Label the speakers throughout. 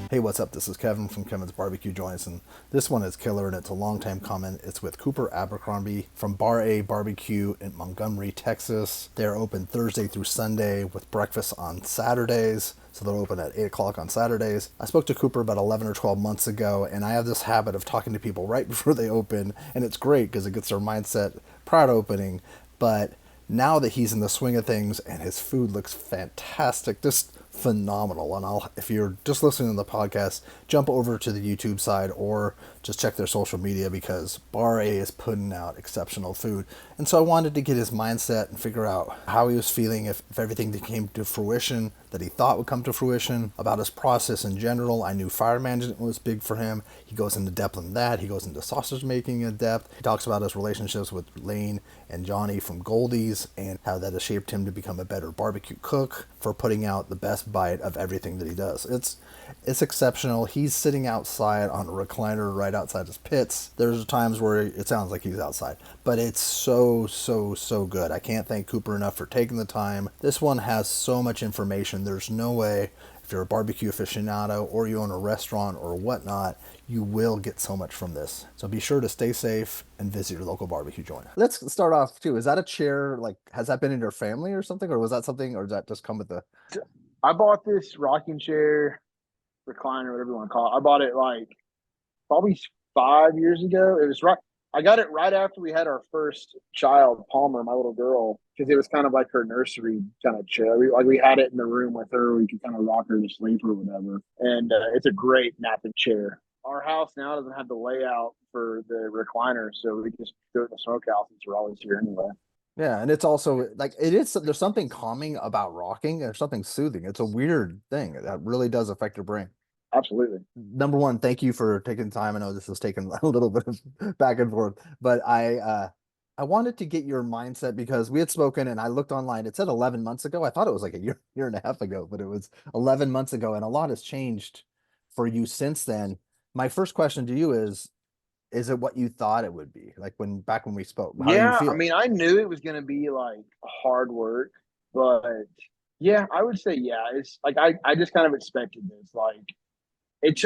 Speaker 1: Hey, what's up? This is Kevin from Kevin's Barbecue Joints, and this one is killer, and it's a long time comment. It's with Cooper Abercrombie from Bar-A-BBQ in Montgomery, Texas. They're open Thursday through Sunday with breakfast on Saturdays, so they're open at 8 o'clock on Saturdays. I spoke to Cooper about 11 or 12 months ago, and I have this habit of talking to people right before they open, and it's great because it gets their mindset prior to opening, but now that he's in the swing of things and his food looks fantastic, just phenomenal. And if you're just listening to the podcast, jump over to the YouTube side or just check their social media because Bar A is putting out exceptional food. And so I wanted to get his mindset and figure out how he was feeling, if everything that came to fruition that he thought would come to fruition, about his process in general. I knew fire management was big for him. He goes into depth on that. He goes into sausage making in depth. He talks about his relationships with Lane and Johnny from Goldie's and how that has shaped him to become a better barbecue cook for putting out the best bite of everything that he does. It's exceptional. He's sitting outside on a recliner right outside his pits. There's times where it sounds like he's outside, but it's so good. I can't thank Cooper enough for taking the time. This one has so much information. There's no way, if you're a barbecue aficionado or you own a restaurant or whatnot, you will get so much from this. So be sure to stay safe and visit your local barbecue joint. Let's start off too. Is that a chair, like, has that been in your family or something? Or was that something, or does that just come with the...
Speaker 2: I bought this rocking chair, recliner, whatever you want to call it. I bought it like probably 5 years ago. It was right. I got it right after we had our first child, Palmer, my little girl, because it was kind of like her nursery kind of chair. We had it in the room with her. We could kind of rock her to sleep or whatever. And it's a great napping chair. Our house now doesn't have the layout for the recliner, so we just do it in the smokehouse since we're always here anyway.
Speaker 1: Yeah, and it's also like it is. There's something calming about rocking. There's something soothing. It's a weird thing that really does affect your brain.
Speaker 2: Absolutely.
Speaker 1: Number one, thank you for taking time. I know this has taken a little bit of back and forth, but I wanted to get your mindset because we had spoken and I looked online. It said 11 months ago. I thought it was like a year and a half ago, but it was 11 months ago, and a lot has changed for you since then. My first question to you is it what you thought it would be? Like back when we spoke, how do you
Speaker 2: Yeah, I
Speaker 1: feel?
Speaker 2: mean, I knew it was going to be like hard work, but yeah, I would say yeah. It's like I just kind of expected this. Like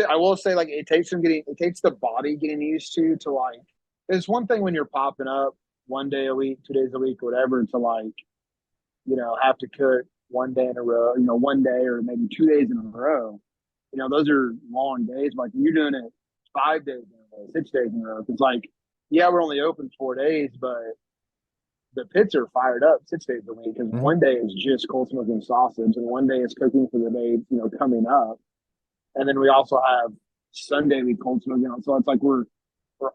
Speaker 2: I will say like it takes the body getting used to like. It's one thing when you're popping up 1 day a week, 2 days a week, or whatever, to like have to cook 1 day in a row, 1 day or maybe 2 days in a row. Those are long days. Like you're doing it 5 days in a row, 6 days in a row. It's like, yeah, we're only open 4 days, but the pits are fired up 6 days a week because
Speaker 1: Mhm.
Speaker 2: 1 day is just cold smoking sausage and 1 day is cooking for the day, coming up. And then we also have Sunday we cold smoking on. So it's like we're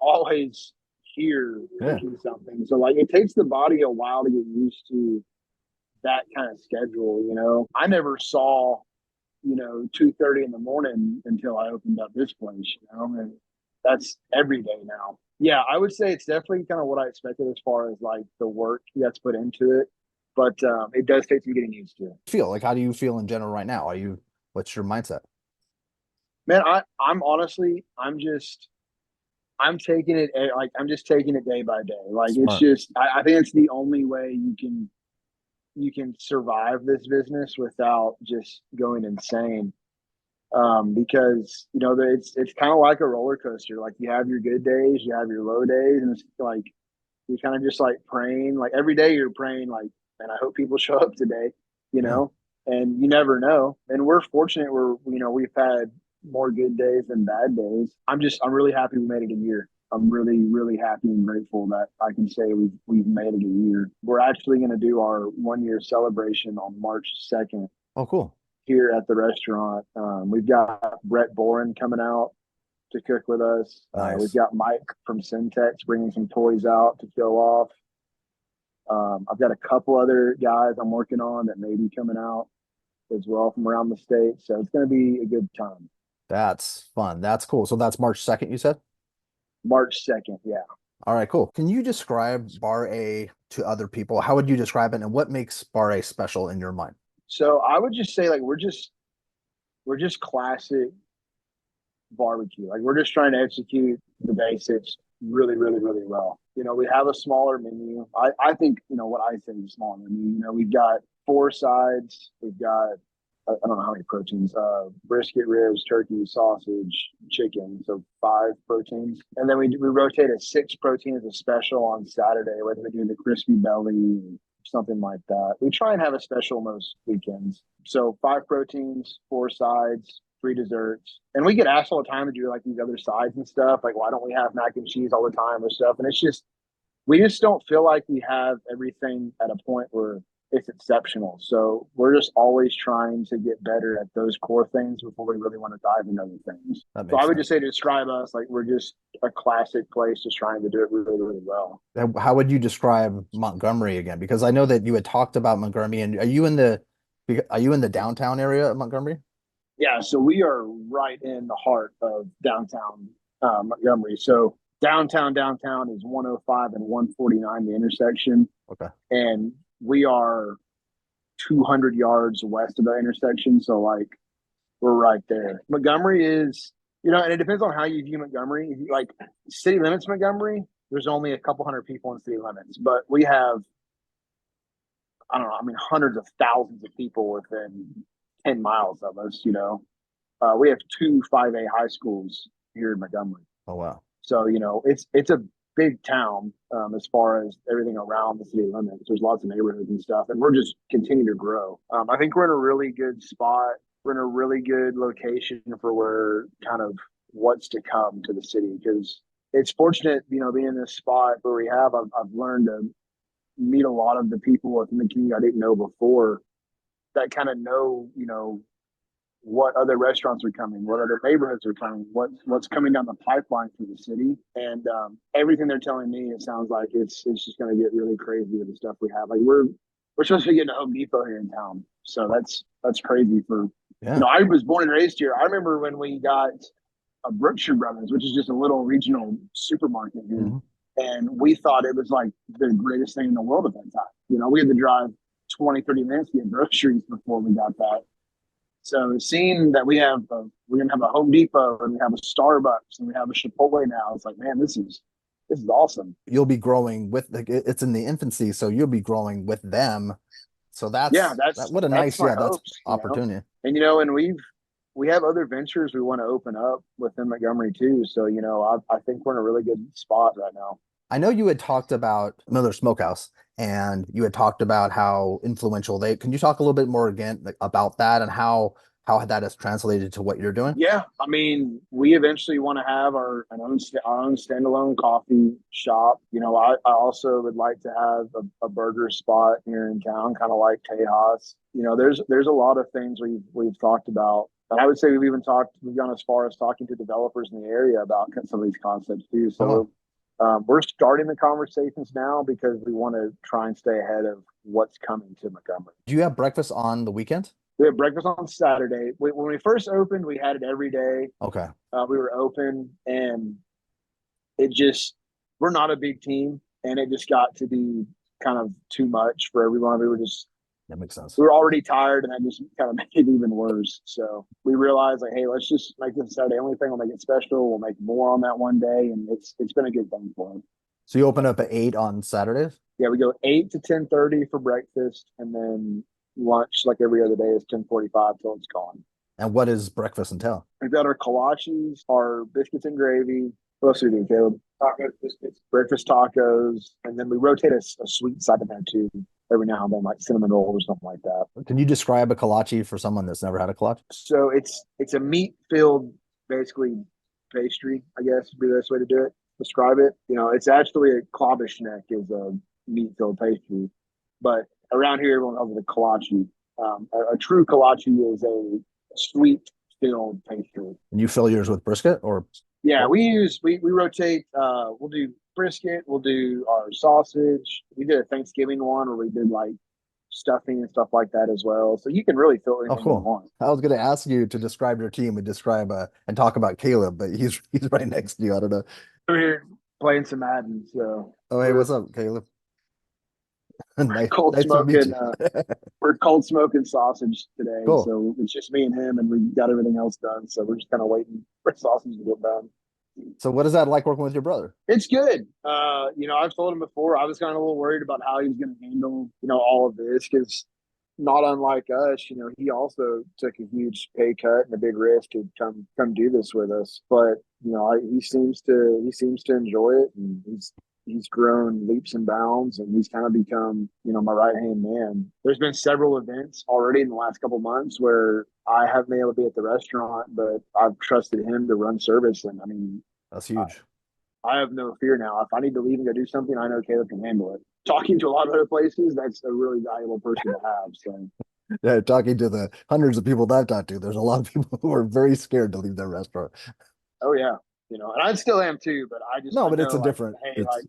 Speaker 2: always here
Speaker 1: Yeah.
Speaker 2: cooking something. So like it takes the body a while to get used to that kind of schedule. I never saw 2:30 in the morning until I opened up this place, and that's every day now. Yeah, I would say it's definitely kind of what I expected as far as like the work that's put into it, but it does take some getting used to.
Speaker 1: Feel like, how do you feel in general right now? What's your mindset?
Speaker 2: Man, I'm honestly, I'm taking it like I'm just taking it day by day. Like it's
Speaker 1: Smart.
Speaker 2: just I think it's the only way you can survive this business without just going insane. Because it's kind of like a roller coaster. Like you have your good days, you have your low days, and it's like you're kind of just like praying. Like every day you're praying, like, and I hope people show up today, you
Speaker 1: Yeah.
Speaker 2: know. And you never know. And we're fortunate. We've had more good days than bad days. I'm really happy we made it a year. I'm really, really happy and grateful that I can say we've made it a year. We're actually going to do our 1 year celebration on March 2nd
Speaker 1: Oh, cool.
Speaker 2: here at the restaurant. We've got Brett Boren coming out to cook with us. We've
Speaker 1: Nice.
Speaker 2: got Mike from Syntex bringing some toys out to show off. I've got a couple other guys I'm working on that may be coming out as well from around the state. So it's going to be a good time.
Speaker 1: That's fun. That's cool. So that's March 2nd, you said?
Speaker 2: March 2nd. Yeah.
Speaker 1: All right, cool. Can you describe Bar A to other people? How would you describe it, and what makes Bar A special in your mind?
Speaker 2: So I would just say like we're just classic barbecue. Like we're just trying to execute the basics really, really, really well. We have a smaller menu. I think, what I say is a smaller menu. We've got four sides. We've got I don't know how many proteins. Brisket, ribs, turkey, sausage, chicken. So 5 proteins, and then we rotate a 6 protein as a special on Saturday, whether we do the crispy belly, something like that. We try and have a special most weekends. So 5 proteins, 4 sides, 3 desserts. And we get asked all the time to do like these other sides and stuff. Like, why don't we have mac and cheese all the time or stuff? And it's just, we just don't feel like we have everything at a point where it's exceptional. So we're just always trying to get better at those core things before we really want to dive into other things.
Speaker 1: That
Speaker 2: So I
Speaker 1: makes
Speaker 2: would
Speaker 1: sense.
Speaker 2: just say to describe us, like we're just a classic place, just trying to do it really, really well.
Speaker 1: How would you describe Montgomery again? Because I know that you had talked about Montgomery, and are you in the downtown area of Montgomery?
Speaker 2: Yeah, so we are right in the heart of downtown Montgomery. So downtown is 105 and 149, the intersection,
Speaker 1: Okay.
Speaker 2: and we are 200 yards west of the intersection. So like we're right there. Montgomery is, and it depends on how you view Montgomery. If you like city limits Montgomery, there's only a couple hundred people in city limits, but we have, I don't know, I mean, hundreds of thousands of people within 10 miles of us. We have 2 5A high schools here in Montgomery.
Speaker 1: Oh wow.
Speaker 2: So, it's a big town as far as everything around the city limits. There's lots of neighborhoods and stuff, and we're just continuing to grow. I think we're in a really good spot. We're in a really good location for where kind of what's to come to the city, because it's fortunate, being in this spot where we have. I've learned to meet a lot of the people within the community I didn't know before, that kind of know, what other restaurants are coming, what other neighborhoods are coming, what's coming down the pipeline through the city, and everything they're telling me, it sounds like it's just going to get really crazy with the stuff we have. Like we're supposed to be getting a Home Depot here in town, so that's crazy. For
Speaker 1: Yeah.
Speaker 2: I was born and raised here. I remember when we got a Brookshire Brothers, which is just a little regional supermarket here,
Speaker 1: Mhm.
Speaker 2: and we thought it was like the greatest thing in the world at that time. We had to drive 20, 30 minutes to get groceries before we got that. So seeing that we're gonna have a Home Depot and we have a Starbucks and we have a Chipotle now, it's like, man, this is awesome.
Speaker 1: You'll be growing with it's in the infancy, so you'll be growing with them. So
Speaker 2: Yeah,
Speaker 1: what a
Speaker 2: that's
Speaker 1: nice,
Speaker 2: my
Speaker 1: yeah, that's
Speaker 2: hopes.
Speaker 1: opportunity.
Speaker 2: And and we have other ventures we want to open up within Montgomery too. So I think we're in a really good spot right now.
Speaker 1: I know you had talked about Miller Smokehouse, and you had talked about how influential can you talk a little bit more again, like, about that, and how that has translated to what you're doing?
Speaker 2: Yeah, I mean, we eventually want to have our own standalone coffee shop. I also would like to have a burger spot here in town, kind of like Tejas. There's a lot of things we've talked about, and I would say we've gone as far as talking to developers in the area about some of these concepts too.
Speaker 1: Oh, wow.
Speaker 2: So we're starting the conversations now because we want to try and stay ahead of what's coming to Montgomery.
Speaker 1: Do you have breakfast on the weekend?
Speaker 2: We have breakfast on Saturday. When we first opened, we had it every day.
Speaker 1: Okay.
Speaker 2: We were open, and it just, we're not a big team, and it just got to be kind of too much for everyone.
Speaker 1: That makes sense.
Speaker 2: We were already tired, and that just kind of made it even worse. So we realized, like, hey, let's just make this Saturday only thing. We'll make it special. We'll make more on that one day, and it's been a good thing for us.
Speaker 1: So you open up at 8 on Saturdays?
Speaker 2: Yeah, we go 8 to 10:30 for breakfast, and then lunch, like every other day, is 10:45 till it's gone.
Speaker 1: And what does breakfast entail?
Speaker 2: We've got our kolaches, our biscuits and gravy. What else do we do, Caleb? Tacos, biscuits, breakfast tacos, and then we rotate a sweet side in there too every now and then, like cinnamon roll or something like that.
Speaker 1: Can you describe a kolache for someone that's never had a kolache?
Speaker 2: So it's a meat filled, basically pastry, I guess would be the best way to do it. Describe it. It's actually a klobishnek is a meat filled pastry, but around here everyone calls it a kolache. A true kolache is a sweet filled pastry.
Speaker 1: And you fill yours with brisket or?
Speaker 2: Yeah, we rotate. We'll do brisket. We'll do our sausage. We did a Thanksgiving one where we did like stuffing and stuff like that as well. So you can really fill anything you want.
Speaker 1: I was going to ask you to describe your team and and talk about Caleb, but he's right next to you. I don't know.
Speaker 2: We're here playing some Madden. So
Speaker 1: Oh, hey, what's up, Caleb? Nice
Speaker 2: cold
Speaker 1: to meet
Speaker 2: smoking.
Speaker 1: you.
Speaker 2: We're cold smoking sausage today.
Speaker 1: Cool.
Speaker 2: So it's just me and him, and we got everything else done. So we're just kind of waiting for sausage to get done.
Speaker 1: So what is that like working with your brother?
Speaker 2: It's good. I've told him before, I was kind of a little worried about how he's going to handle, all of this, because not unlike us, he also took a huge pay cut and a big risk to come do this with us. But he seems to enjoy it, and he's grown leaps and bounds, and he's kind of become my right hand man. There's been several events already in the last couple months where I haven't been able to be at the restaurant, but I've trusted him to run service, and I mean,
Speaker 1: That's
Speaker 2: I,
Speaker 1: huge.
Speaker 2: I have no fear now. If I need to leave and go do something, I know Caleb can handle it. Talking to a lot of other places, that's a really valuable person to have. So,
Speaker 1: Yeah, talking to the hundreds of people that I've talked to, there's a lot of people who are very scared to leave their restaurant.
Speaker 2: oh yeah, and I still am too. But
Speaker 1: No,
Speaker 2: I
Speaker 1: but it's
Speaker 2: know
Speaker 1: a
Speaker 2: like,
Speaker 1: different.
Speaker 2: hey,
Speaker 1: It's
Speaker 2: like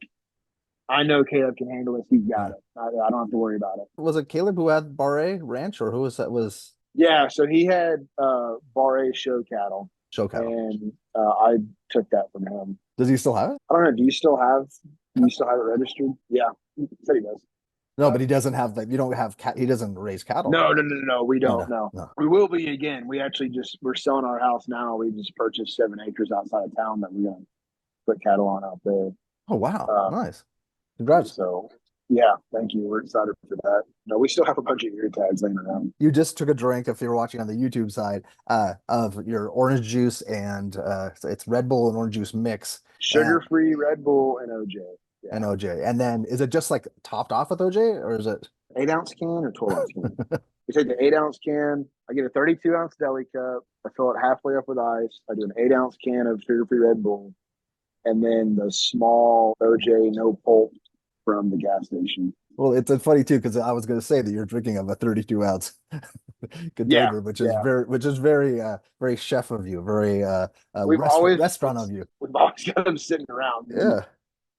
Speaker 2: I know Caleb can handle this. He's got
Speaker 1: yeah.
Speaker 2: it. I don't have to worry about it.
Speaker 1: Was it Caleb who had Bar-A Ranch, or who was that? Was
Speaker 2: Yeah. So he had Bar-A show cattle,
Speaker 1: Show Cattle?
Speaker 2: and I took that from him.
Speaker 1: Does he still have it?
Speaker 2: I don't know. Do you still have it registered? Yeah, he said he does.
Speaker 1: No, but he doesn't have like you don't have cat. He doesn't raise cattle there,
Speaker 2: No, no,
Speaker 1: right?
Speaker 2: no, no, no. We
Speaker 1: No,
Speaker 2: don't
Speaker 1: no,
Speaker 2: know.
Speaker 1: no.
Speaker 2: We will be again. We're selling our house now. We just purchased 7 acres outside of town that we're gonna put cattle on out there.
Speaker 1: Oh wow,
Speaker 2: Um,
Speaker 1: nice. Congrats.
Speaker 2: so yeah, thank you. We're excited for that. No, we still have a bunch of ear tags laying around.
Speaker 1: You just took a drink, if you're watching on the YouTube side, of your orange juice and it's Red Bull and orange juice mix and
Speaker 2: Sugar-free Red Bull and OJ. Yeah.
Speaker 1: OJ. And then is it just like topped off with OJ or is it
Speaker 2: 8 ounce can or 12 ounce can? We take the 8 ounce can. I get a 32 ounce deli cup. I fill it halfway up with ice. I do an 8 ounce can of sugar-free Red Bull, and then the small OJ no pulp from the gas station.
Speaker 1: well, it's funny too because I was going to say that you're drinking of a 32 ounce
Speaker 2: Yeah,
Speaker 1: container,
Speaker 2: yeah.
Speaker 1: which is very very chef of you, very
Speaker 2: We've always
Speaker 1: restaurant of you.
Speaker 2: we've always got them sitting around.
Speaker 1: Yeah.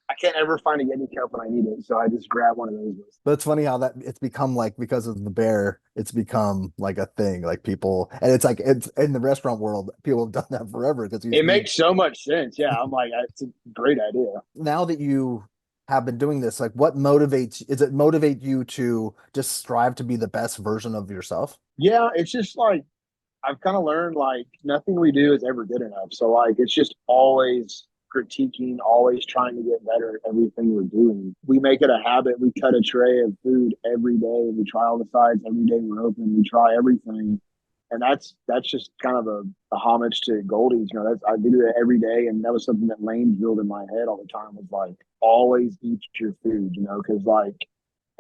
Speaker 2: I can't ever find a Yeti cup when I need it, so I just grab one of those.
Speaker 1: But it's funny how that it's become like because of the bear, it's become like a thing. Like people, and it's like it's in the restaurant world, people have done that forever because it used
Speaker 2: It
Speaker 1: to be.
Speaker 2: makes so much sense. Yeah, I'm like, it's a great idea.
Speaker 1: Now that you have been doing this, like what motivates, is it motivate you to just strive to be the best version of yourself?
Speaker 2: Yeah, it's just like I've kind of learned like nothing we do is ever good enough. So like it's just always critiquing, always trying to get better at everything we're doing. We make it a habit. We cut a tray of food every day. We try all the sides every day we're open. We try everything. And that's just kind of a homage to Goldie's. That's I do that every day, and that was something that Lane drilled in my head all the time. Was like always eat your food, because like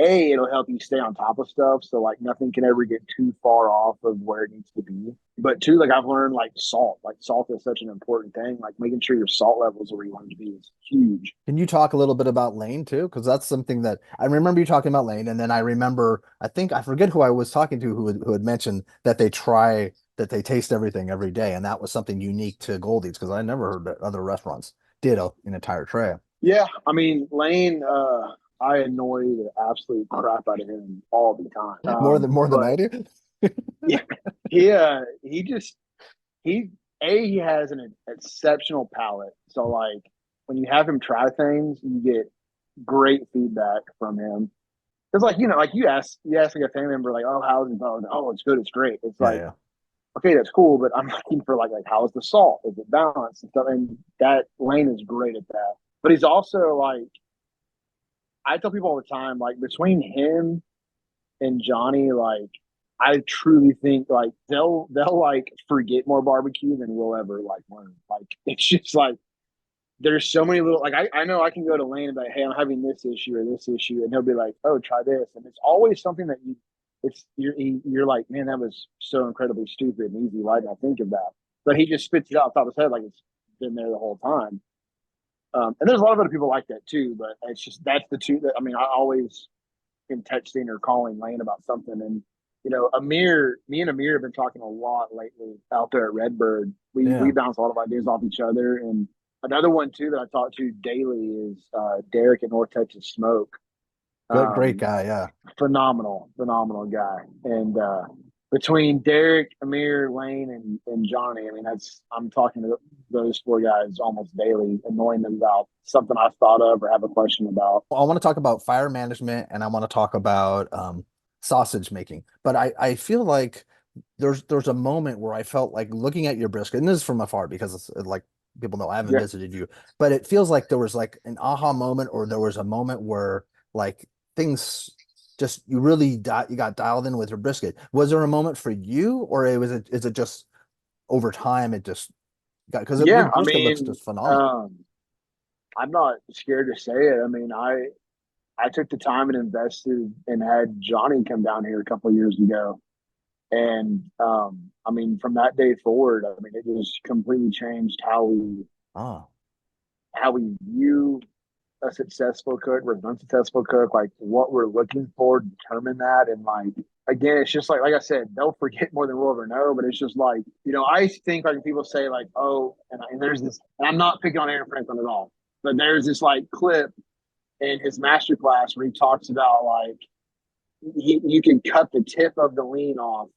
Speaker 2: it'll help you stay on top of stuff. So like nothing can ever get too far off of where it needs to be. But two, like I've learned like salt. Like salt is such an important thing. Like making sure your salt levels are where you want it to be is huge.
Speaker 1: Can you talk a little bit about Lane too? Because that's something that I remember you talking about Lane, and then I remember I think I forget who I was talking to who had mentioned that they taste everything every day, and that was something unique to Goldie's because I never heard that other restaurants did an entire tray.
Speaker 2: Yeah, I mean Lane, I annoy the absolute crap out of him all the time.
Speaker 1: More than
Speaker 2: But
Speaker 1: I do.
Speaker 2: yeah, he just he has an exceptional palate. So like when you have him try things, you get great feedback from him. Because like you ask like a family member like, oh, how's it going? Oh, it's good, it's great. It's
Speaker 1: Yeah,
Speaker 2: like,
Speaker 1: yeah.
Speaker 2: okay, that's cool, but I'm looking for like how's the salt? Is it balanced and stuff? And that Lane is great at that. But he's also like I tell people all the time, like between him and Johnny, like I truly think like they'll like forget more barbecue than we'll ever like learn. Like it's just like there's so many little like I know I can go to Lane and be like, hey, I'm having this issue or this issue, and he'll be like, oh, try this, and it's always something that you're like, man, that was so incredibly stupid and easy. Why didn't I think of that? But he just spits it out top of his head like it's been there the whole time. And there's a lot of other people like that too, but it's just that's the two that I mean I always in texting or calling Lane about something. And me and Amir have been talking a lot lately out there at Redbird. We
Speaker 1: Yeah.
Speaker 2: bounce a lot of ideas off each other. And another one too that I talk to daily is Derek at North Texas Smoke.
Speaker 1: Great
Speaker 2: Um,
Speaker 1: guy. Yeah.
Speaker 2: phenomenal guy. And between Derek, Amir, Lane, and Johnny, I mean I'm talking to those four guys almost daily, annoying them about something I've thought of or have a question about.
Speaker 1: I want to talk about fire management and I want to talk about sausage making. But I feel like there's a moment where I felt like looking at your brisket, and this is from afar because it's like people know I haven't
Speaker 2: Yeah.
Speaker 1: visited you, but it feels like there was like an aha moment or there was a moment where like things just you really you got dialed in with your brisket. Was there a moment for you, or is it just over time it just got because your
Speaker 2: Yeah, I
Speaker 1: brisket looks
Speaker 2: mean,
Speaker 1: just phenomenal.
Speaker 2: um, I'm not scared to say it. I mean, I took the time and invested and had Johnny come down here a couple of years ago. And I mean, from that day forward, I mean, it just completely changed
Speaker 1: Ah,
Speaker 2: how we view a successful cook versus unsuccessful cook, like what we're looking for, determine that. And like again, it's just like I said, they'll forget more than we'll ever know. But it's just like, I think like people say like, oh, and there's this, and I'm not picking on Aaron Franklin at all, but there's this like clip in his master class where he talks about like you can cut the tip of the lean off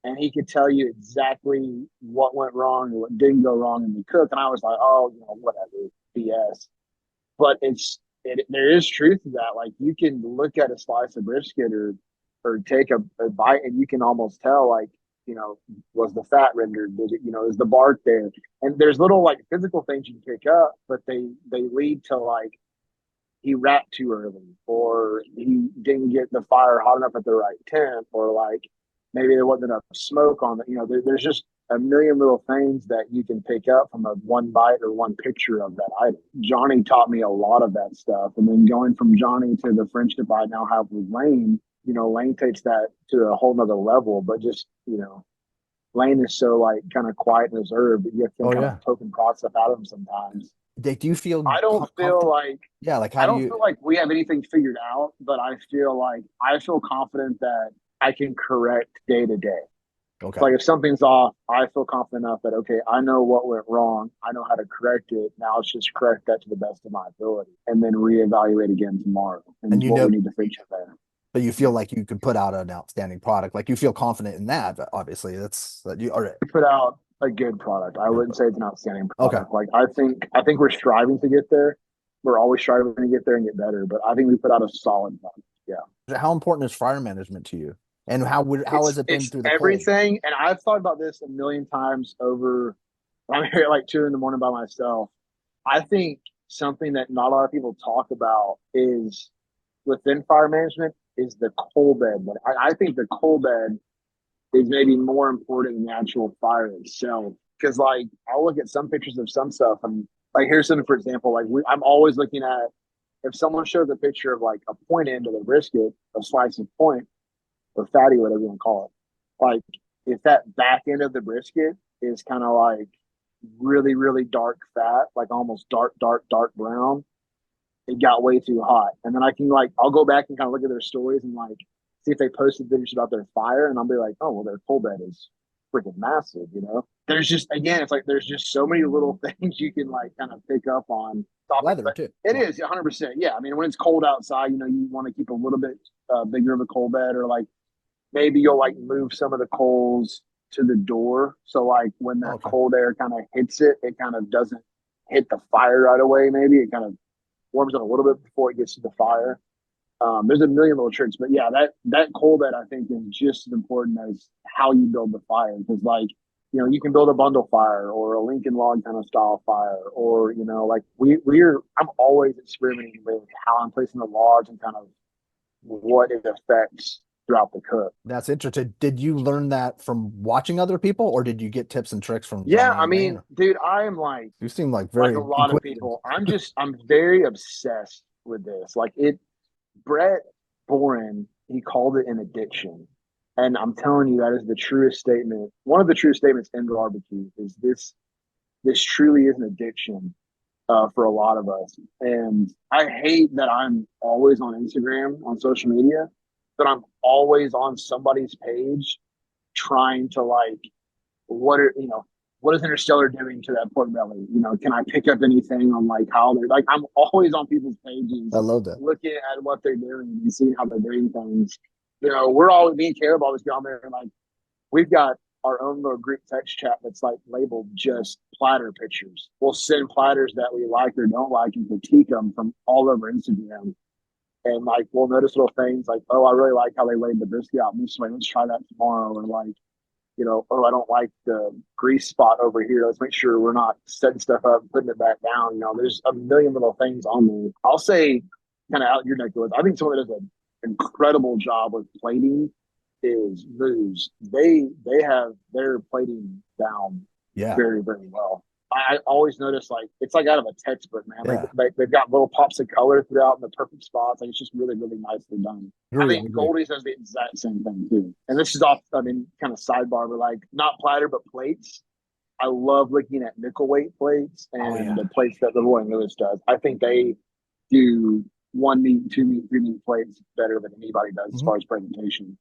Speaker 2: and he could tell you exactly what went wrong or what didn't go wrong in the cook. And I was like, oh, whatever, BS. But there is truth to that. Like you can look at a slice of brisket or take a bite and you can almost tell like, was the fat rendered? Did it, is the bark there? And there's little like physical things you can pick up, but they lead to like he wrapped too early or he didn't get the fire hot enough at the right temp or like maybe there wasn't enough smoke on it. There's just a million little things that you can pick up from a one bite or one picture of that item. Johnny taught me a lot of that stuff. And then going from Johnny to the friendship I now have with Lane, Lane takes that to a whole nother level, but just, Lane is so like kind of quiet and reserved that you have to
Speaker 1: oh
Speaker 2: kind of
Speaker 1: yeah.
Speaker 2: poke and prod stuff out of him sometimes.
Speaker 1: Do you feel
Speaker 2: I don't feel
Speaker 1: comfortable?
Speaker 2: like
Speaker 1: Yeah, like how
Speaker 2: I
Speaker 1: do
Speaker 2: don't
Speaker 1: you?
Speaker 2: feel like we have anything figured out, but I feel confident that I can correct day to day.
Speaker 1: Okay.
Speaker 2: Like if something's off, I feel confident enough that okay, I know what went wrong. I know how to correct it. Now let's just correct that to the best of my ability, and then reevaluate again tomorrow and
Speaker 1: And you
Speaker 2: what we
Speaker 1: know,
Speaker 2: need to fix there.
Speaker 1: but you feel like you could put out an outstanding product. Like you feel confident in that. But obviously, that's that you. All right.
Speaker 2: We put out a good product. I
Speaker 1: Good.
Speaker 2: wouldn't say it's an outstanding
Speaker 1: Okay.
Speaker 2: product. Like I think we're striving to get there. We're always striving to get there and get better. But I think we put out a solid product. Yeah.
Speaker 1: How important is fire management to you? And how has
Speaker 2: it's
Speaker 1: it been
Speaker 2: it's
Speaker 1: through the cold?
Speaker 2: everything, and I've thought about this a million times over. I'm here at like 2 a.m. by myself. I think something that not a lot of people talk about is within fire management is the coal bed. But I think the coal bed is maybe more important than the actual fire itself. Because like I'll look at some pictures of some stuff, and like here's something for example. Like I'm always looking at if someone shows a picture of like a point end of the brisket, a slice of point or fatty, whatever you want to call it. Like if that back end of the brisket is kind of like really, really dark fat, like almost dark, dark, dark brown, it got way too hot. And then I can like I'll go back and kind of look at their stories and like see if they posted videos about their fire, and I'll be like, oh well, their coal bed is freaking massive. There's just again, it's like there's just so many little things you can like kind of pick up on topics,
Speaker 1: Weather
Speaker 2: but
Speaker 1: too.
Speaker 2: it
Speaker 1: Well,
Speaker 2: is 100%. Yeah, I mean when it's cold outside, you want to keep a little bit bigger of a coal bed, or like maybe you'll like move some of the coals to the door. So like when
Speaker 1: oh,
Speaker 2: that
Speaker 1: okay.
Speaker 2: cold air kind of hits it, it kind of doesn't hit the fire right away. Maybe it kind of warms it a little bit before it gets to the fire. There's a million little tricks, but yeah, that coal bed I think is just as important as how you build the fire. Because like you can build a bundle fire or a Lincoln log kind of style fire, or like I'm always experimenting with how I'm placing the logs and kind of what it affects throughout the cook.
Speaker 1: That's interesting. Did you learn that from watching other people, or did you get tips and tricks from
Speaker 2: Yeah,
Speaker 1: Johnny
Speaker 2: I
Speaker 1: and Lane?
Speaker 2: mean, dude, I am
Speaker 1: You seem like
Speaker 2: like a
Speaker 1: very
Speaker 2: lot of
Speaker 1: inquisitive.
Speaker 2: people. I'm very obsessed with this. Like it, Brett Boren, he called it an addiction, and I'm telling you, that is the truest statement. One of the truest statements in barbecue is this. This truly is an addiction for a lot of us, and I hate that I'm always on Instagram on social media, but I'm always on somebody's page trying to like what are what is Interstellar doing to that pork belly? Can I pick up anything on like how they're like I'm always on people's
Speaker 1: I
Speaker 2: pages
Speaker 1: love that.
Speaker 2: looking at what they're doing and seeing how they're doing things. We're all me and Caleb always go on there and like we've got our own little group text chat that's like labeled just platter pictures. We'll send platters that we like or don't like and critique them from all over Instagram. And like we'll notice little things like, oh, I really like how they laid the brisket out. Let's try that tomorrow. Or like, oh, I don't like the grease spot over here. Let's make sure we're not setting stuff up and putting it back down. There's a million little things on there. I'll say, kind of out your neck of the woods, I think someone that does incredible job with plating is Moose. They have their plating down
Speaker 1: Yeah.
Speaker 2: very, very well. I always notice like it's like out of a textbook, man. Like
Speaker 1: Yeah.
Speaker 2: they've got little pops of color throughout in the perfect spots. Like it's just really, really nicely done. I
Speaker 1: Agree. I
Speaker 2: think
Speaker 1: agree.
Speaker 2: Goldie's does the exact same thing too. And this is off, I mean, kind of sidebar, but like not platter, but plates. I love looking at nickel weight plates
Speaker 1: Oh
Speaker 2: and
Speaker 1: yeah.
Speaker 2: the plates that Little and Lewis does. I think they do one meat, two meat, three meat plates better than anybody does as
Speaker 1: Mhm.
Speaker 2: far as presentation.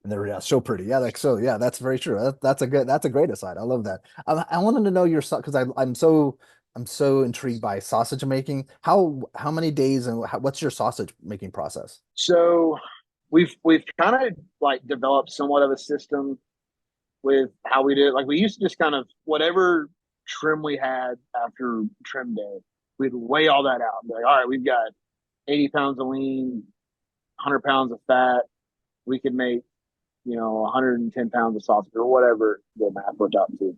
Speaker 1: And they're yeah, so pretty. Yeah, like so. Yeah, that's very true. That's a great aside. I love that. I wanted to know your because I'm so intrigued by sausage making. How many days and what's your sausage making process?
Speaker 2: So we've kind of like developed somewhat of a system with how we did it. Like we used to just kind of whatever trim we had after trim day, we'd weigh all that out and be like, all right, we've got 80 pounds of lean, 100 pounds of fat. We could make, 110 pounds of sausage or whatever the math worked out to.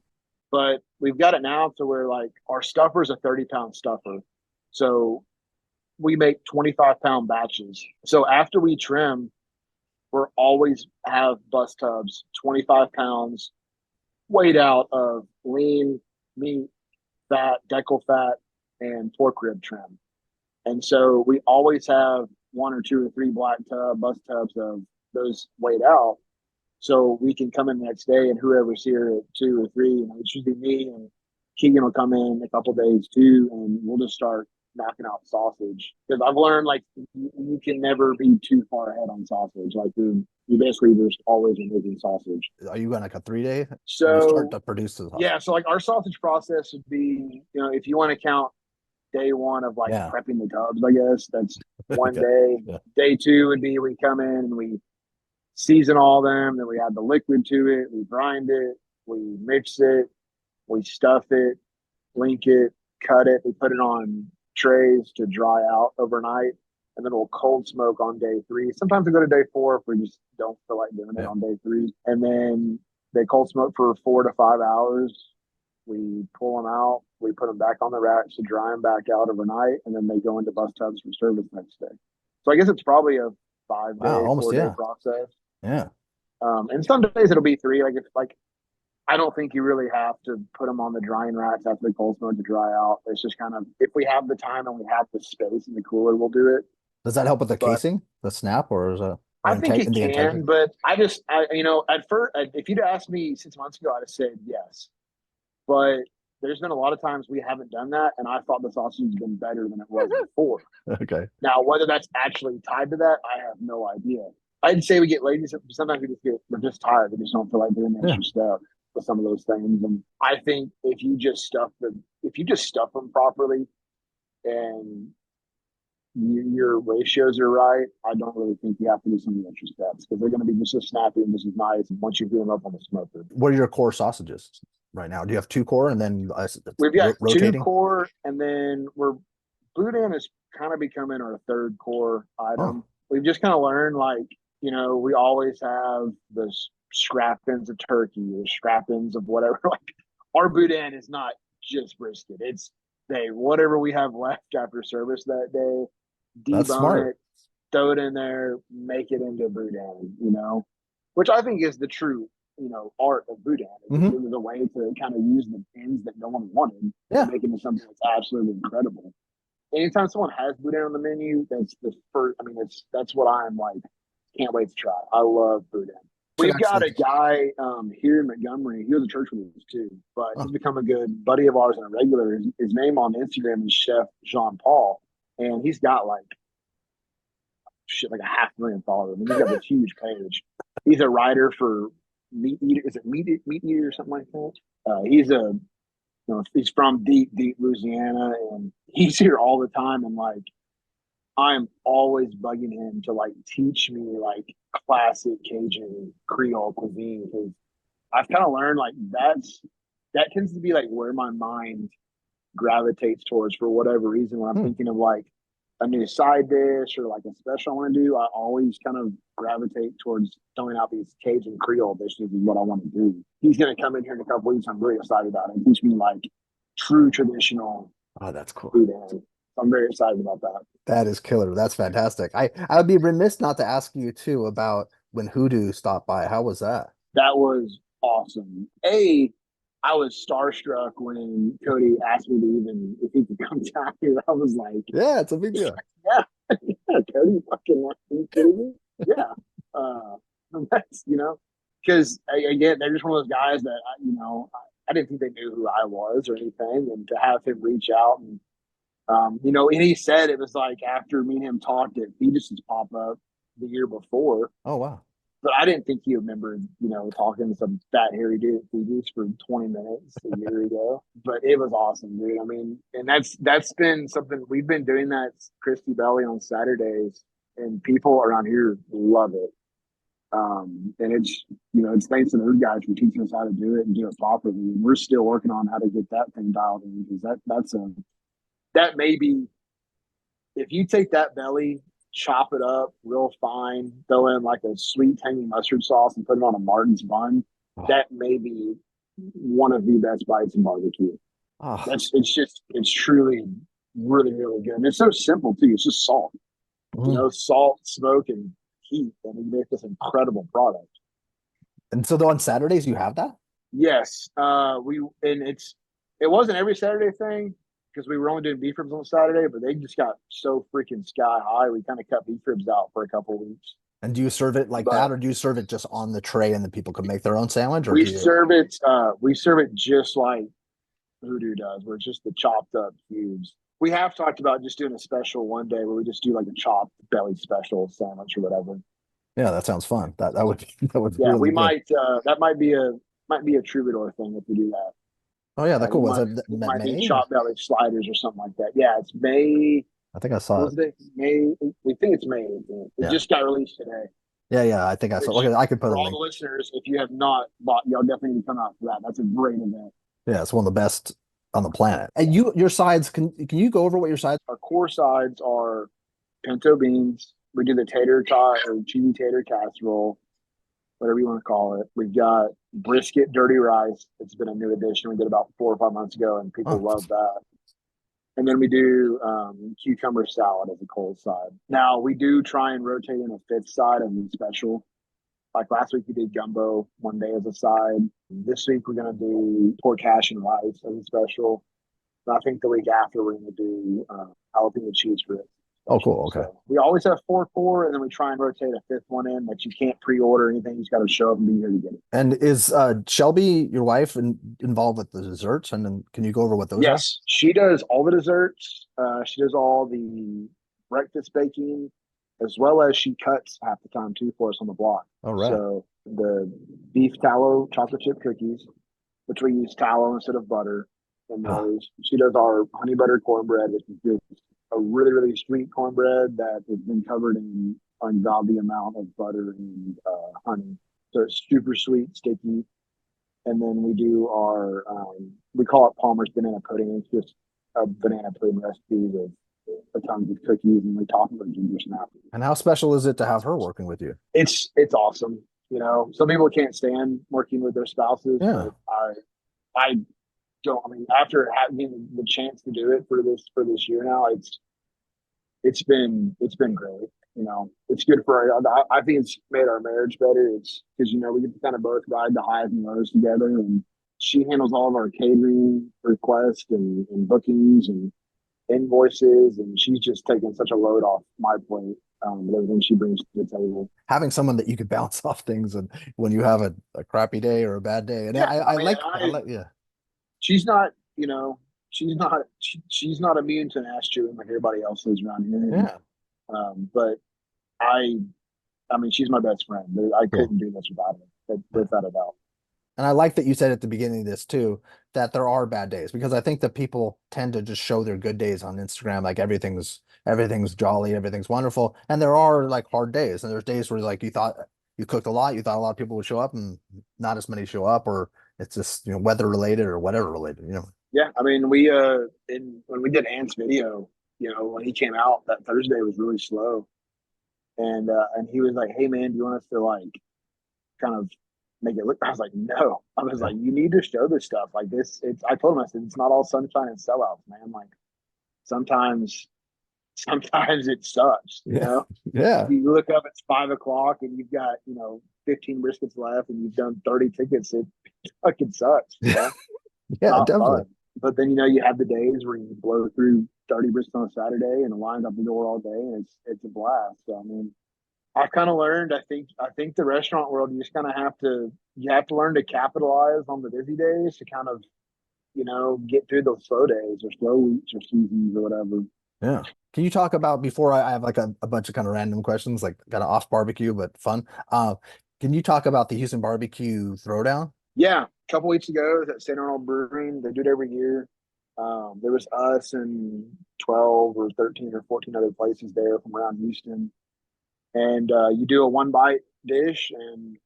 Speaker 2: But we've got it now to where like our stuffer is a 30-pound stuffer. So we make 25-pound batches. So after we trim, we're always have bus tubs, 25 pounds weighed out of lean meat, fat, deckle fat, and pork rib trim. And so we always have one or two or three bus tubs of those weighed out. So we can come in the next day and whoever's here at 2 or 3, it should be me and Keegan will come in a couple days too, and we'll just start knocking out sausage. Because I've learned like you can never be too far ahead on sausage. Like you basically just always are making sausage.
Speaker 1: Are you on like a 3 day when you start
Speaker 2: So
Speaker 1: to produce the sausage?
Speaker 2: yeah, so like our sausage process would be, if you want to count day one of like
Speaker 1: Yeah.
Speaker 2: prepping the tubs, I guess that's one
Speaker 1: Okay.
Speaker 2: day.
Speaker 1: Yeah.
Speaker 2: Day two would be we come in and we season all them, then we add the liquid to it, we grind it, we mix it, we stuff it, link it, cut it, we put it on trays to dry out overnight, and then we'll cold smoke on day three. Sometimes we go to day four if we just don't feel like doing it
Speaker 1: Yeah.
Speaker 2: on day three. And then they cold smoke for 4 to 5 hours. We pull them out, we put them back on the racks to dry them back out overnight, and then they go into bus tubs for service next day. So I guess it's probably a five
Speaker 1: Wow.
Speaker 2: day,
Speaker 1: Almost.
Speaker 2: 4 day
Speaker 1: Yeah.
Speaker 2: process.
Speaker 1: Yeah.
Speaker 2: And some days it'll be three. Like if like I don't think you really have to put them on the drying racks after the cold smoke to dry out. It's just kind of if we have the time and we have the space in the cooler, we'll do it.
Speaker 1: Does that help with the
Speaker 2: But
Speaker 1: casing, the snap, or is it or
Speaker 2: I think
Speaker 1: integ
Speaker 2: it
Speaker 1: in the
Speaker 2: can.
Speaker 1: integrity?
Speaker 2: But at first, if you'd asked me 6 months ago, I'd have said yes. But there's been a lot of times we haven't done that, and I thought the sausage has been better than it was before.
Speaker 1: Okay.
Speaker 2: Now, whether that's actually tied to that, I have no idea. I'd say we get lazy. Sometimes we're just tired. We just don't feel like doing the
Speaker 1: Yeah.
Speaker 2: extra stuff with some of those things. And I think if you just stuff them properly and your ratios are right, I don't really think you have to do some of the extra steps because they're going to be just as snappy and just as nice once you heat them up on the smoker.
Speaker 1: What are your core sausages right now? Do you have two core and then
Speaker 2: We've got two
Speaker 1: rotating?
Speaker 2: core, and then Boudin is kind of becoming our third core
Speaker 1: Oh,
Speaker 2: item. We've just kind of learned, like, we always have the scrap ends of turkey or scrap ends of whatever. Like, our Boudin is not just brisket. It's whatever we have left after service that day,
Speaker 1: that's
Speaker 2: debone
Speaker 1: smart.
Speaker 2: it, throw it in there, make it into Boudin, which I think is the true, art of Boudin. It
Speaker 1: Hmm.
Speaker 2: was a way to kind of use the ends that no one wanted
Speaker 1: Yeah.
Speaker 2: and make it into something that's absolutely incredible. Anytime someone has Boudin on the menu, that's the first. I mean, that's what I'm like. Can't wait to try. I love Boudin.
Speaker 1: Should
Speaker 2: We've got
Speaker 1: actually.
Speaker 2: a guy here in Montgomery. He was a church with us too, but
Speaker 1: Oh,
Speaker 2: he's become a good buddy of ours and a regular. His name on Instagram is Chef Jean Paul, and he's got like like 500,000 followers. I mean, he's got this huge page. He's a writer for Meat Eater. Is it Meat Eater or something like that? He's from deep Louisiana, and he's here all the time. And like, I'm always bugging him to like teach me like classic Cajun Creole cuisine because I've kind of learned like that tends to be like where my mind gravitates towards for whatever reason when I'm
Speaker 1: hmm.
Speaker 2: thinking of like a new side dish or like a special I want to do. I always kind of gravitate towards throwing out these Cajun Creole dishes is what I want to do. He's going to come in here in a couple weeks. I'm really excited about it. Teach me like true traditional
Speaker 1: Oh, that's cool.
Speaker 2: food. And I'm very excited about that.
Speaker 1: That is killer. That's fantastic. I would be remiss not to ask you too about when Hoodoo stopped by. How was that?
Speaker 2: That was awesome. I was starstruck when Cody asked me to even if he could come down here. I was like,
Speaker 1: Yeah, it's a big deal.
Speaker 2: yeah, yeah, Cody, fucking, are you kidding me? Yeah, uh, that's because again, they're just one of those guys that I didn't think they knew who I was or anything, and to have him reach out and and he said it was like after me and him talked at Fetus's pop up the year before,
Speaker 1: Oh wow.
Speaker 2: but I didn't think he remembered, talking to some fat hairy dude at Fetus for 20 minutes a year ago. But it was awesome, dude. I mean, and that's been something we've been doing that Christy Belly on Saturdays, and people around here love it. And it's thanks to those guys for teaching us how to do it and do it properly. And we're still working on how to get that thing dialed in because that may be if you take that belly, chop it up real fine, throw in like a sweet tangy mustard sauce and put it on a Martin's bun,
Speaker 1: Oh,
Speaker 2: that may be one of the best bites in barbecue.
Speaker 1: oh.
Speaker 2: It's truly really, really good. And it's so simple too. It's just salt.
Speaker 1: Mm.
Speaker 2: Salt, smoke, and heat, and you make this incredible product.
Speaker 1: And so on Saturdays you have that?
Speaker 2: Yes. It wasn't every Saturday thing because we were only doing beef ribs on Saturday, but they just got so freaking sky high. We kind of cut beef ribs out for a couple of weeks.
Speaker 1: And do you serve it like
Speaker 2: But
Speaker 1: that, or do you serve it just on the tray and the people can make their own sandwich, or
Speaker 2: we
Speaker 1: do you?
Speaker 2: serve it just like Voodoo does, where it's just the chopped up cubes. We have talked about just doing a special one day where we just do like a chopped belly special sandwich or whatever.
Speaker 1: Yeah, that sounds fun. That would that would
Speaker 2: Yeah,
Speaker 1: really
Speaker 2: we
Speaker 1: good.
Speaker 2: might that might be a troubadour thing if we do that.
Speaker 1: Oh yeah, that cool.
Speaker 2: We
Speaker 1: Was
Speaker 2: might
Speaker 1: it
Speaker 2: we might do
Speaker 1: May or?
Speaker 2: chopped belly sliders or something like that. Yeah, it's May.
Speaker 1: I think I saw
Speaker 2: What
Speaker 1: it.
Speaker 2: was it? May. We think it's May. It
Speaker 1: Yeah,
Speaker 2: just got released today.
Speaker 1: yeah. I think I saw.
Speaker 2: Which
Speaker 1: Okay, I could put a
Speaker 2: for all the
Speaker 1: link.
Speaker 2: listeners, if you have not bought, y'all definitely need to come out for that. That's a great event.
Speaker 1: Yeah, it's one of the best on the planet. And your sides, can you go over what your sides?
Speaker 2: Our core sides are pinto beans. We do the tater tot or cheesy tater casserole, whatever you want to call it. We've got brisket dirty rice. It's been a new addition. We did about 4 or 5 months ago, and people
Speaker 1: Oh,
Speaker 2: love that. And then we do cucumber salad as a cold side. Now we do try and rotate in a fifth side of the special. Like last week, we did gumbo one day as a side. This week, we're going to do pork hash and rice as a special. And I think the week after, we're going to do jalapeno cheese for it.
Speaker 1: oh, cool. Okay.
Speaker 2: So we always have four, and then we try and rotate a fifth one in that you can't pre-order anything. You just got to show up and be here to get it.
Speaker 1: And is Shelby, your wife, involved with the desserts? And then can you go over what those are?
Speaker 2: Yes, she does all the desserts. She does all the breakfast baking, as well as she cuts half the time too for us on the block.
Speaker 1: All right.
Speaker 2: So the beef tallow chocolate chip cookies, which we use tallow instead of butter in
Speaker 1: Ah,
Speaker 2: those. She does our honey butter cornbread, which is just a really, really sweet cornbread that has been covered in ungodly amount of butter and honey. So it's super sweet, sticky. And then we do we call it Palmer's banana pudding. It's just a banana pudding recipe with a tons of cookies, and we top it with ginger snap.
Speaker 1: and how special is it to have her working with you?
Speaker 2: It's awesome. Some people can't stand working with their spouses,
Speaker 1: Yeah.
Speaker 2: but I don't. I mean, after having the chance to do it for this year now, it's been great. It's good for I think it's made our marriage better. It's because we get to kind of both ride the highs and lows together, and she handles all of our catering requests and bookings and invoices, and she's just taking such a load off my plate with everything she brings to the table.
Speaker 1: Having someone that you could bounce off things and when you have a crappy day or a bad day. And
Speaker 2: Yeah,
Speaker 1: I
Speaker 2: I mean,
Speaker 1: I like, yeah.
Speaker 2: she's not, she's not immune to an ass chewing like everybody else is around here. And,
Speaker 1: Yeah.
Speaker 2: but I, I mean, she's my best friend. I
Speaker 1: Cool.
Speaker 2: couldn't do this without her,
Speaker 1: Yeah.
Speaker 2: without a doubt.
Speaker 1: And I like that you said at the beginning of this too, that there are bad days because I think that people tend to just show their good days on Instagram, like everything's jolly, everything's wonderful. And there are like hard days. And there's days where like you thought you cooked a lot, you thought a lot of people would show up and not as many show up, or it's just, weather related or whatever related.
Speaker 2: Yeah, I mean, when we did Ant's video, when he came out, that Thursday was really slow, and he was like, "Hey man, do you want us to like kind of make it look?" I was like, "No." I was
Speaker 1: Yeah.
Speaker 2: like, "You need to show this stuff like this." I told him, I said, "It's not all sunshine and sellouts, man. Like sometimes." sometimes it sucks, you
Speaker 1: Yeah.
Speaker 2: know.
Speaker 1: Yeah.
Speaker 2: You look up, it's 5 o'clock, and you've got 15 briskets left, and you've done 30 tickets. It fucking sucks, you know.
Speaker 1: Yeah,
Speaker 2: Not
Speaker 1: definitely.
Speaker 2: fun. But then you have the days where you blow through 30 briskets on a Saturday and lined up the door all day, and it's a blast. So I mean, I've kind of learned. I think the restaurant world, you just kind of have to learn to capitalize on the busy days to kind of get through those slow days or slow weeks or seasons or whatever.
Speaker 1: Yeah. Can you talk about before I have like a bunch of kind of random questions, like kind of off barbecue, but fun? Can you talk about the Houston barbecue throwdown?
Speaker 2: Yeah, a couple weeks ago, I was at St. Arnold Brewing. They do it every year. There was us and 12 or 13 or 14 other places there from around Houston. And you do a one bite dish, and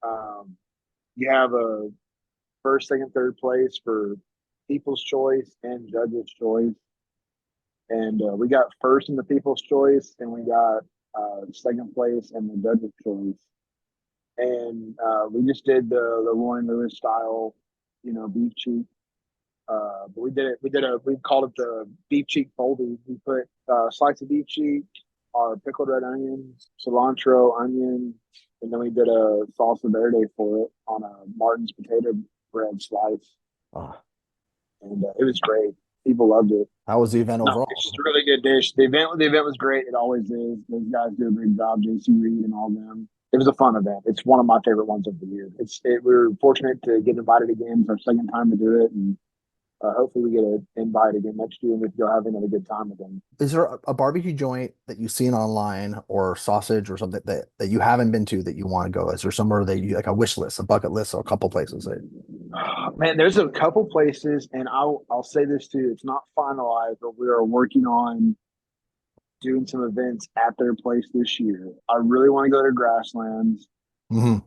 Speaker 2: you have a first, second, third place for People's Choice and Judge's Choice. And we got first in the People's Choice, and we got second place in the Judge's Choice. And we just did the Roy Lewis style, beef cheek. But we called it the beef cheek foldie. We put a slice of beef cheek, our pickled red onions, cilantro, onion, and then we did a salsa verde for it on a Martin's potato bread slice,
Speaker 1: Oh,
Speaker 2: and it was great. People loved it.
Speaker 1: how was the event
Speaker 2: No,
Speaker 1: overall?
Speaker 2: it's just a really good dish. The event was great. It always is. Those guys do a great job. JC Reed and all them. It was a fun event. It's one of my favorite ones of the year. We were fortunate to get invited again. It's our second time to do it, and hopefully we get an invite again next year, and we can go have another good time with them.
Speaker 1: Is there a barbecue joint that you've seen online or sausage or something that you haven't been to that you want to go? Is there somewhere that you like a wish list, a bucket list, or a couple places that
Speaker 2: Man, there's a couple places, and I'll say this too. It's not finalized, but we are working on doing some events at their place this year. I really want to go to Grasslands.
Speaker 1: Mhm.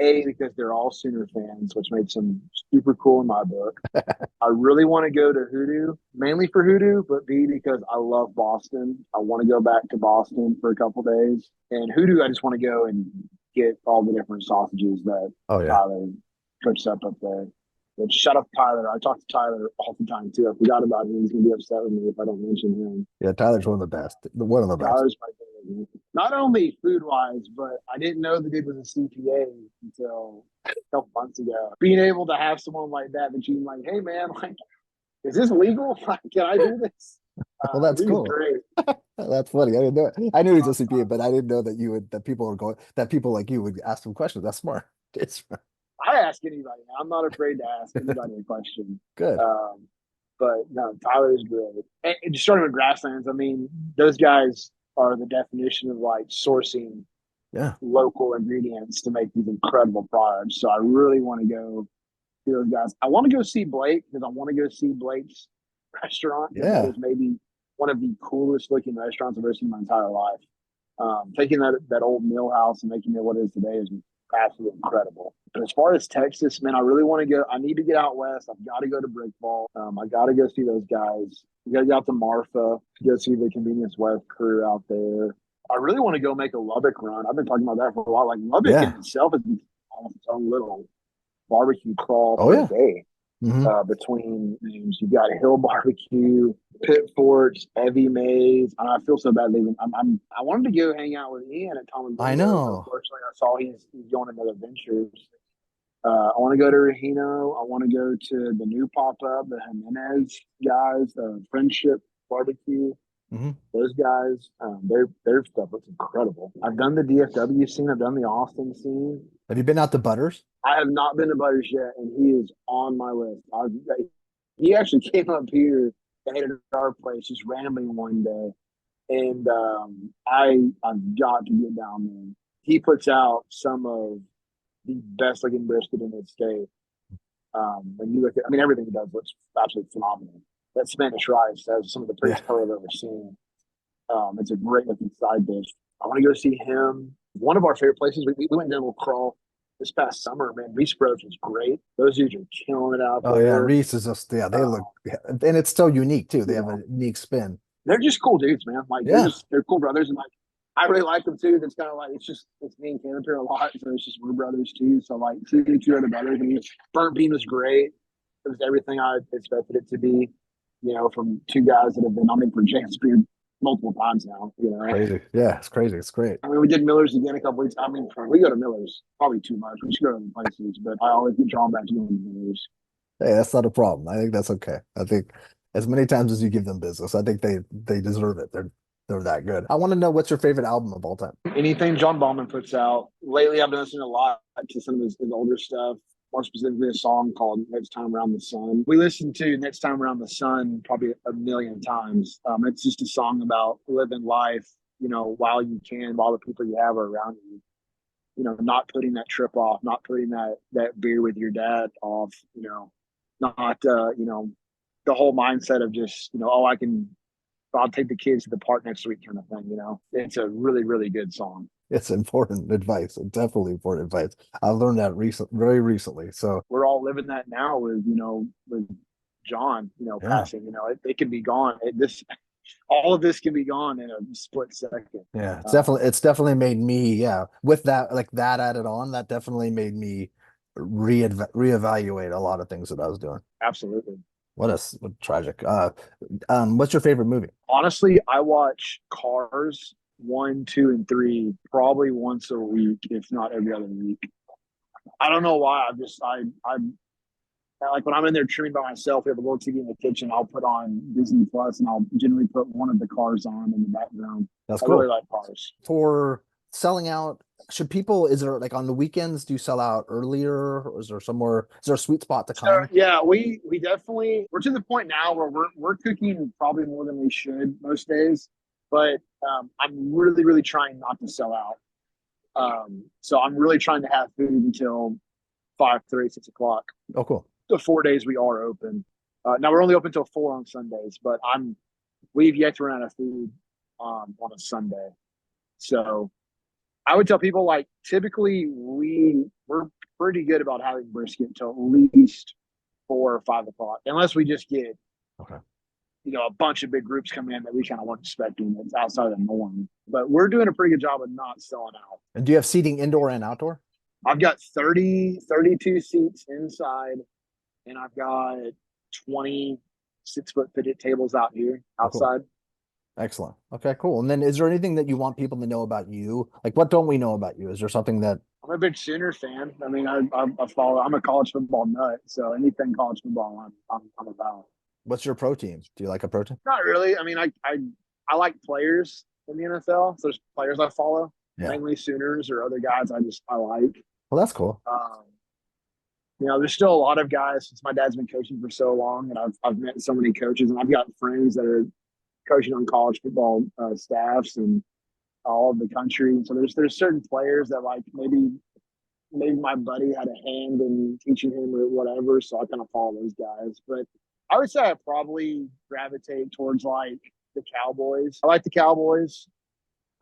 Speaker 2: A, because they're all Sooner fans, which makes them super cool in my book. I really want to go to Hoodoo, mainly for Hoodoo, but B, because I love Boston. I want to go back to Boston for a couple days. And Hoodoo, I just want to go and get all the different sausages that
Speaker 1: Oh yeah.
Speaker 2: Tyler cooks up there. But shut up, Tyler. I talk to Tyler all the time too. I forgot about him. He's gonna be upset with me if I don't mention him.
Speaker 1: Yeah, Tyler's one of the best. One of the best.
Speaker 2: Tyler's my favorite. Not only food wise, but I didn't know the dude was a CPA until a couple months ago. Being able to have someone like that you like, hey man, like, is this legal? Like, can I do this?
Speaker 1: Well, that's
Speaker 2: He was
Speaker 1: cool.
Speaker 2: great.
Speaker 1: That's funny. I didn't know it. I knew he was a CPA, but I didn't know that that people were going that people like you would ask them questions. That's smart. It's smart.
Speaker 2: I ask anybody. I'm not afraid to ask anybody a question.
Speaker 1: Good.
Speaker 2: Um, but no, Tyler's great. And just starting with Grasslands, I mean, those guys are the definition of like sourcing
Speaker 1: Yeah.
Speaker 2: local ingredients to make these incredible products. So I really want to go see those guys. I want to go see Blake because I want to go see Blake's restaurant because that
Speaker 1: Yeah.
Speaker 2: is maybe one of the coolest looking restaurants I've ever seen in my entire life. Taking that old mill house and making it what it is today is absolutely incredible. But as far as Texas, man, I really want to go. I need to get out west. I've got to go to Brickball. I got to go see those guys. We got to get out to Marfa, go see the Convenience West crew out there. I really want to go make a Lubbock run. I've been talking about that for a while. Like Lubbock in
Speaker 1: Yeah.
Speaker 2: itself is almost its own little barbecue crawl
Speaker 1: Oh
Speaker 2: for a
Speaker 1: yeah.
Speaker 2: day.
Speaker 1: Hmm.
Speaker 2: Between names, you've got Hill Barbecue, Pit Forts, Evie Mays. And I feel so bad leaving. I wanted to go hang out with Ian at Tom and
Speaker 1: I
Speaker 2: Bingo, but
Speaker 1: know.
Speaker 2: unfortunately, I saw he's going into other ventures. I want to go to Regino. I want to go to the new pop up, the Jimenez guys, Friendship Barbecue.
Speaker 1: Hmm.
Speaker 2: Those guys, their stuff looks incredible. I've done the DFW scene. I've done the Austin scene.
Speaker 1: Have you been out to Butters?
Speaker 2: I have not been to Butters yet, and he is on my list. He actually came up here and ate at our place just randomly one day, and I've got to get down there. He puts out some of the best looking brisket in the state. When you look at, I mean, everything he does looks absolutely phenomenal. That Spanish rice has some of the
Speaker 1: Yeah.
Speaker 2: prettiest color I've ever seen. It's a great looking side dish. I want to go see him. One of our favorite places, we went down a little crawl this past summer, man. Reese Bros was great. Those dudes are killing it out
Speaker 1: Oh yeah.
Speaker 2: there.
Speaker 1: Reese is just yeah, they look
Speaker 2: Um,
Speaker 1: and it's so unique too. They
Speaker 2: you
Speaker 1: have
Speaker 2: know,
Speaker 1: a unique spin.
Speaker 2: they're just cool dudes, man. Like
Speaker 1: Yeah.
Speaker 2: they're cool brothers, and like I really like them too. It's kind of like it's me and Caleb here a lot, so it's just we're brothers too. So like two other brothers. I mean, Burnt Bean was great. It was everything I expected it to be. From two guys that have been nominated for James Beard multiple times now. You know,
Speaker 1: Crazy. Yeah, it's crazy. It's great.
Speaker 2: I mean, we did Miller's again a couple weeks. I mean, we go to Miller's probably too much. We should go to other places, but I always get drawn back to going to Miller's.
Speaker 1: Hey, that's not a problem. I think that's okay. I think as many times as you give them business, I think they deserve it. They're that good. I want to know what's your favorite album of all time.
Speaker 2: Anything John Ballman puts out. Lately, I've been listening a lot to some of his older stuff, more specifically a song called Next Time Around the Sun. We listened to Next Time Around the Sun probably a million times. It's just a song about living life, you know, while you can, while the people you have are around you. You know, not putting that trip off, not putting that beer with your dad off, you know, not you know, the whole mindset of just, you know, oh, I'll take the kids to the park next week kind of thing, you know. It's a really, really good song.
Speaker 1: It's important advice. It's definitely important advice. I learned that very recently. So
Speaker 2: We're all living that now with, you know, with John, you know,
Speaker 1: yeah,
Speaker 2: passing, you know, it can be gone. This all of this can be gone in a split second.
Speaker 1: yeah,
Speaker 2: Um,
Speaker 1: it's definitely made me, yeah, with that, like that added on, that definitely made me reevaluate a lot of things that I was doing.
Speaker 2: Absolutely.
Speaker 1: What tragic. What's your favorite movie?
Speaker 2: Honestly, I watch Cars 1, 2, and 3 probably once a week, if not every other week. I don't know why. I'm like when I'm in there trimming by myself, we have a little TV in the kitchen. I'll put on Disney Plus, and I'll generally put one of the Cars on in the background.
Speaker 1: That's
Speaker 2: I really
Speaker 1: cool.
Speaker 2: like Cars.
Speaker 1: For selling out, should people, is there like on the weekends, do you sell out earlier? Or is there somewhere, is there a sweet spot to
Speaker 2: So
Speaker 1: come?
Speaker 2: yeah, we definitely we're to the point now where we're cooking probably more than we should most days, but I'm really trying not to sell out. So I'm really trying to have food until 5:30, 6 o'clock.
Speaker 1: Oh, cool.
Speaker 2: The 4 days we are open. Now we're only open till 4 on Sundays, but we've yet to run out of food on a Sunday. So I would tell people like typically we're pretty good about having brisket until at least 4 or 5 o'clock, unless we just get
Speaker 1: Okay.
Speaker 2: you know a bunch of big groups coming in that we kind of weren't expecting. It's outside of the norm, but we're doing a pretty good job of not selling out.
Speaker 1: And do you have seating indoor and outdoor?
Speaker 2: I've got 32 seats inside, and I've got 26-foot fidget tables out here
Speaker 1: Oh, cool.
Speaker 2: outside.
Speaker 1: Excellent. Okay, cool. And then is there anything that you want people to know about you? Like, what don't we know about you? Is there something that,
Speaker 2: I'm a big Sooner fan. I mean, I follow. I'm a college football nut, so anything college football, I'm about.
Speaker 1: what's your pro team? Do you like a pro team?
Speaker 2: Not really. I mean, I like players in the NFL. So there's players I follow,
Speaker 1: Yeah.
Speaker 2: mainly Sooners or other guys I like.
Speaker 1: Well, that's cool.
Speaker 2: You know, there's still a lot of guys since my dad's been coaching for so long, and I've met so many coaches, and I've got friends that are coaching on college football staffs and all of the country. So there's certain players that like maybe my buddy had a hand in teaching him or whatever. So I kind of follow those guys. But I would say I probably gravitate towards like the Cowboys. I like the Cowboys.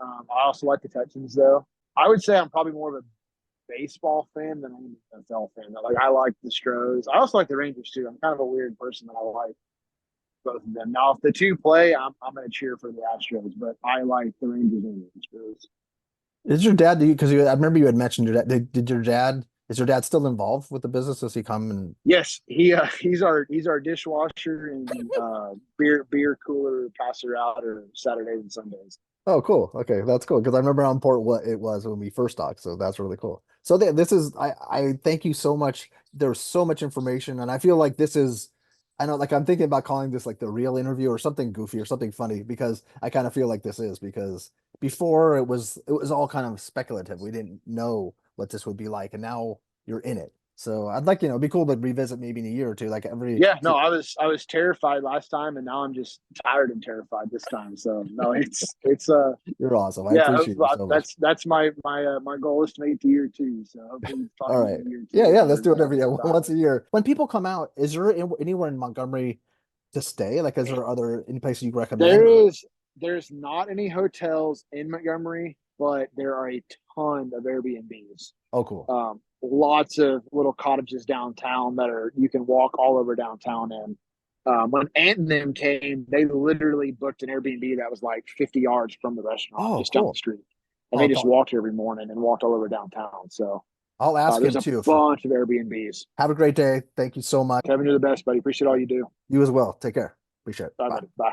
Speaker 2: I also like the Texans though. I would say I'm probably more of a baseball fan than I'm an NFL fan. Like I like the Stros. I also like the Rangers too. I'm kind of a weird person that I like both of them. Now, if the two play, I'm going to cheer for the Astros, but I like the Rangers and the Astros.
Speaker 1: Is your dad, do you, because I remember you had mentioned your dad, did your dad, is your dad still involved with the business? Does he come and,
Speaker 2: Yes, he's our dishwasher and beer cooler passer out or Saturdays and Sundays.
Speaker 1: oh, cool. Okay, that's cool. Because I remember how important what it was when we first talked. So that's really cool. So this is, I thank you so much. There's so much information. And I feel like this is, I know, like I'm thinking about calling this like the real interview or something goofy or something funny because I kind of feel like this is because before it was all kind of speculative. We didn't know what this would be like. And now you're in it. So I'd like, it'd be cool to revisit maybe in a year or two, like every,
Speaker 2: Yeah, no, I was terrified last time, and now I'm just tired and terrified this time. So no, it's
Speaker 1: you're awesome. I
Speaker 2: yeah,
Speaker 1: appreciate you so much.
Speaker 2: that's my goal is to make it to year 2. So hopefully
Speaker 1: All
Speaker 2: talking to
Speaker 1: right.
Speaker 2: you in year
Speaker 1: Yeah,
Speaker 2: 2
Speaker 1: yeah, let's
Speaker 2: or
Speaker 1: do it every, yeah,
Speaker 2: about
Speaker 1: once
Speaker 2: it.
Speaker 1: a year. When people come out, is there anywhere in Montgomery to stay? Like, is there any places you recommend?
Speaker 2: There is there's not any hotels in Montgomery, but there are a ton of Airbnbs.
Speaker 1: Oh, cool.
Speaker 2: Lots of little cottages downtown that are you can walk all over downtown in. When Ant and them came, they literally booked an Airbnb that was like 50 yards from the restaurant,
Speaker 1: Oh,
Speaker 2: just down the
Speaker 1: cool.
Speaker 2: street, and they
Speaker 1: I'll
Speaker 2: just
Speaker 1: talk.
Speaker 2: walked every morning and walked all over downtown. So
Speaker 1: I'll ask
Speaker 2: there's
Speaker 1: him
Speaker 2: a
Speaker 1: too.
Speaker 2: bunch of Airbnbs.
Speaker 1: Have a great day. Thank you so much.
Speaker 2: Kevin, you're the best, buddy. Appreciate all you do.
Speaker 1: You as well. Take care. Appreciate it.
Speaker 2: Bye,
Speaker 1: Bye.
Speaker 2: buddy. Bye.